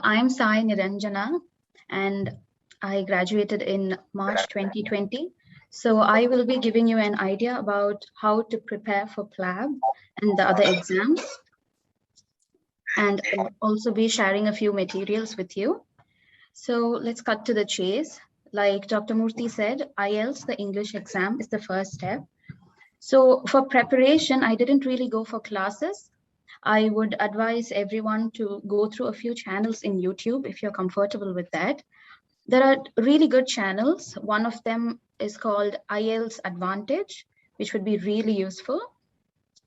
I'm Sai Niranjana and I graduated in March 2020. So I will be giving you an idea about how to prepare for PLAB and the other exams. And I'll also be sharing a few materials with you. So let's cut to the chase. Like Dr. Murthy said, IELTS, the English exam, is the first step. So for preparation, I didn't really go for classes. I would advise everyone to go through a few channels in YouTube if you're comfortable with that. There are really good channels. One of them is called IELTS Advantage, which would be really useful.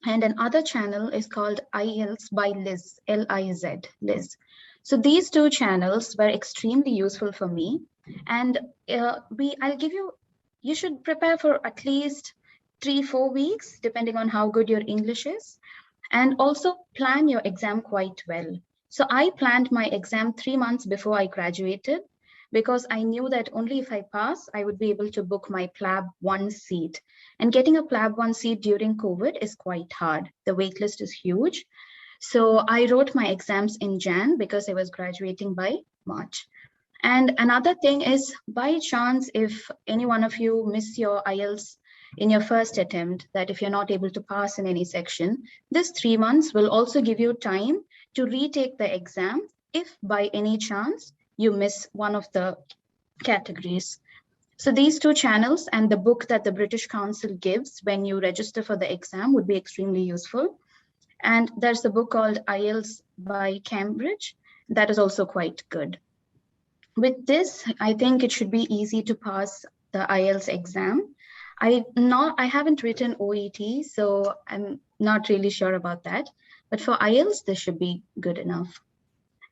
And another channel is called IELTS by Liz, L-I-Z, Liz. So these two channels were extremely useful for me. And I'll give you should prepare for at least 3-4 weeks, depending on how good your English is. And also plan your exam quite well. So I planned my exam 3 months before I graduated, because I knew that only if I pass, I would be able to book my PLAB 1 seat. And getting a PLAB 1 seat during COVID is quite hard. The waitlist is huge. So I wrote my exams in Jan because I was graduating by March. And another thing is, by chance, if any one of you miss your IELTS in your first attempt, that if you're not able to pass in any section, this 3 months will also give you time to retake the exam if by any chance you miss one of the categories. So these two channels and the book that the British Council gives when you register for the exam would be extremely useful. And there's a book called IELTS by Cambridge that is also quite good. With this, I think it should be easy to pass the IELTS exam. I haven't written OET, so I'm not really sure about that. But for IELTS, this should be good enough.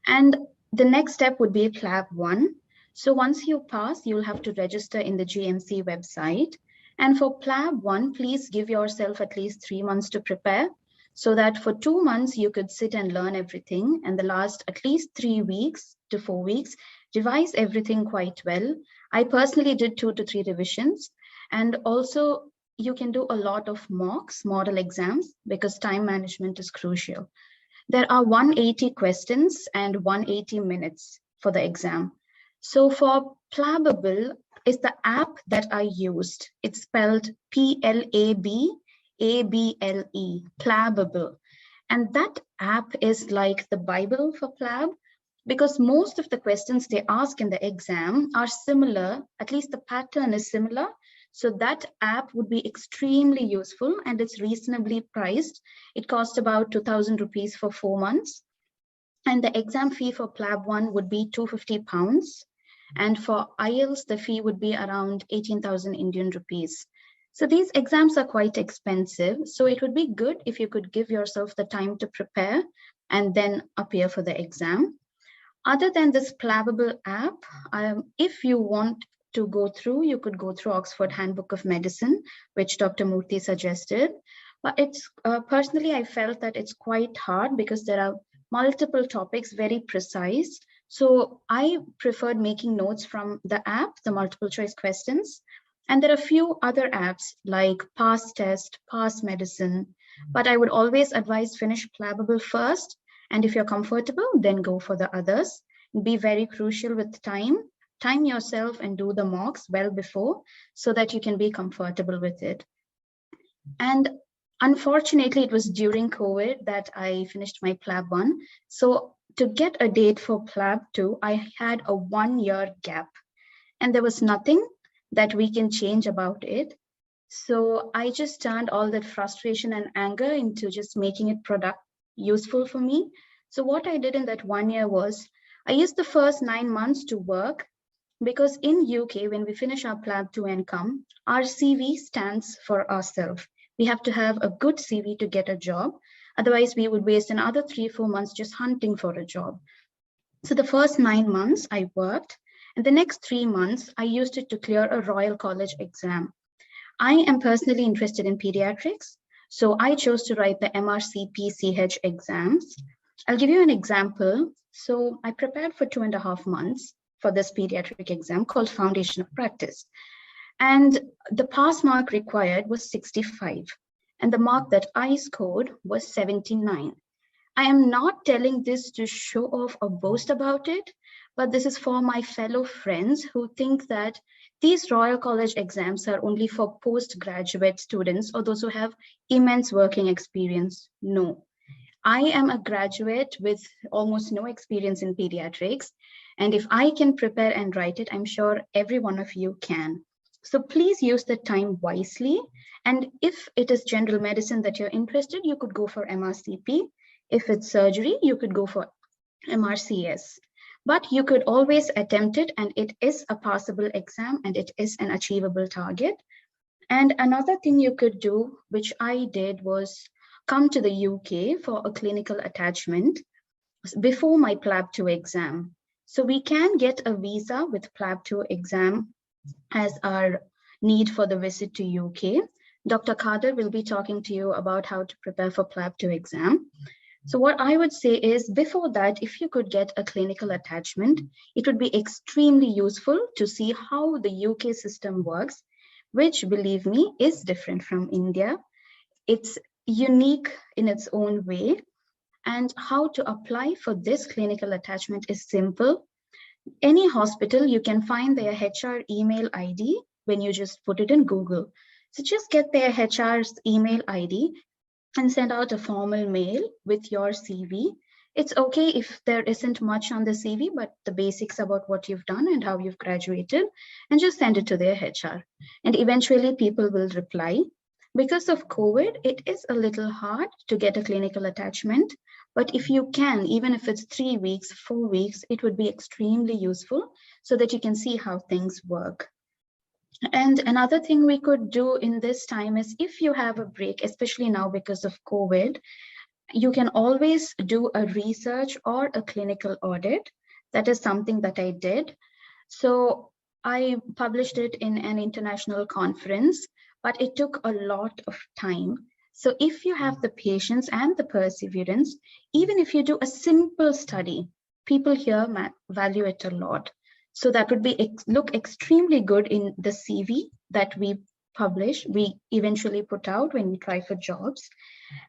And the next step would be PLAB 1. So once you pass, you'll have to register in the GMC website. And for PLAB 1, please give yourself at least 3 months to prepare, so that for 2 months, you could sit and learn everything. And the last at least 3 weeks to 4 weeks, revise everything quite well. I personally did 2 to 3 revisions. And also, you can do a lot of mocks, model exams, because time management is crucial. There are 180 questions and 180 minutes for the exam. So for Plabable is the app that I used. It's spelled Plabable, Plabable. And that app is like the Bible for PLAB, because most of the questions they ask in the exam are similar, at least the pattern is similar. So that app would be extremely useful, and it's reasonably priced. It costs about 2,000 rupees for 4 months. And the exam fee for PLAB 1 would be £250. And for IELTS, the fee would be around 18,000 Indian rupees. So these exams are quite expensive. So it would be good if you could give yourself the time to prepare and then appear for the exam. Other than this Plabable app, if you want to go through, you could go through Oxford Handbook of Medicine, which Dr. Murthy suggested. But it's personally, I felt that it's quite hard because there are multiple topics, very precise. So I preferred making notes from the app, the multiple choice questions. And there are a few other apps like Pass Test, Pass Medicine, but I would always advise finish Plabable first. And if you're comfortable, then go for the others. Be very crucial with time. Time yourself and do the mocks well before so that you can be comfortable with it. And unfortunately, it was during COVID that I finished my PLAB 1. So to get a date for PLAB 2, I had a 1-year gap, and there was nothing that we can change about it. So I just turned all that frustration and anger into just making it useful for me. So what I did in that 1 year was I used the first 9 months to work, because in UK, when we finish our PLAB 2 and come, our CV stands for ourselves. We have to have a good CV to get a job. Otherwise, we would waste another 3-4 months just hunting for a job. So the first 9 months I worked, and the next 3 months, I used it to clear a Royal College exam. I am personally interested in pediatrics, so I chose to write the MRC-PCH exams. I'll give you an example. So I prepared for 2.5 months for this pediatric exam called Foundation of Practice. And the pass mark required was 65. And the mark that I scored was 79. I am not telling this to show off or boast about it, but this is for my fellow friends who think that these Royal College exams are only for postgraduate students or those who have immense working experience. No, I am a graduate with almost no experience in pediatrics. And if I can prepare and write it, I'm sure every one of you can. So please use the time wisely. And if it is general medicine that you're interested, you could go for MRCP. If it's surgery, you could go for MRCS. But you could always attempt it, and it is a passable exam and it is an achievable target. And another thing you could do, which I did, was come to the UK for a clinical attachment before my PLAB 2 exam. So we can get a visa with PLAB 2 exam as our need for the visit to UK. Dr. Kader will be talking to you about how to prepare for PLAB 2 exam. So what I would say is, before that, if you could get a clinical attachment, it would be extremely useful to see how the UK system works, which, believe me, is different from India. It's unique in its own way. And how to apply for this clinical attachment is simple. Any hospital, you can find their HR email ID when you just put it in Google. So just get their HR's email ID and send out a formal mail with your CV. It's okay if there isn't much on the CV, but the basics about what you've done and how you've graduated, and just send it to their HR. And eventually people will reply. Because of COVID, it is a little hard to get a clinical attachment, but if you can, even if it's 3 weeks, 4 weeks, it would be extremely useful so that you can see how things work. And another thing we could do in this time is, if you have a break, especially now because of COVID, you can always do a research or a clinical audit. That is something that I did. So I published it in an international conference, but it took a lot of time. So if you have the patience and the perseverance, even if you do a simple study, people here value it a lot. So that would be look extremely good in the CV that we publish, we eventually put out when we try for jobs.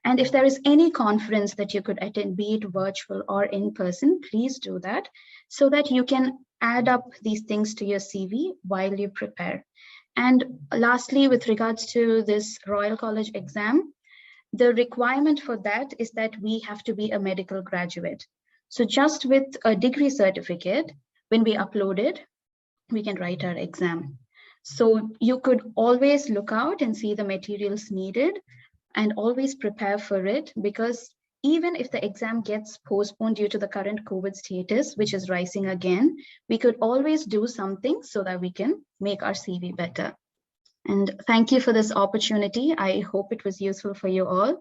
And if there is any conference that you could attend, be it virtual or in person, please do that so that you can add up these things to your CV while you prepare. And lastly, with regards to this Royal College exam, the requirement for that is that we have to be a medical graduate. So just with a degree certificate, when we upload it, we can write our exam. So you could always look out and see the materials needed and always prepare for it, because even if the exam gets postponed due to the current COVID status, which is rising again, we could always do something so that we can make our CV better. And thank you for this opportunity. I hope it was useful for you all.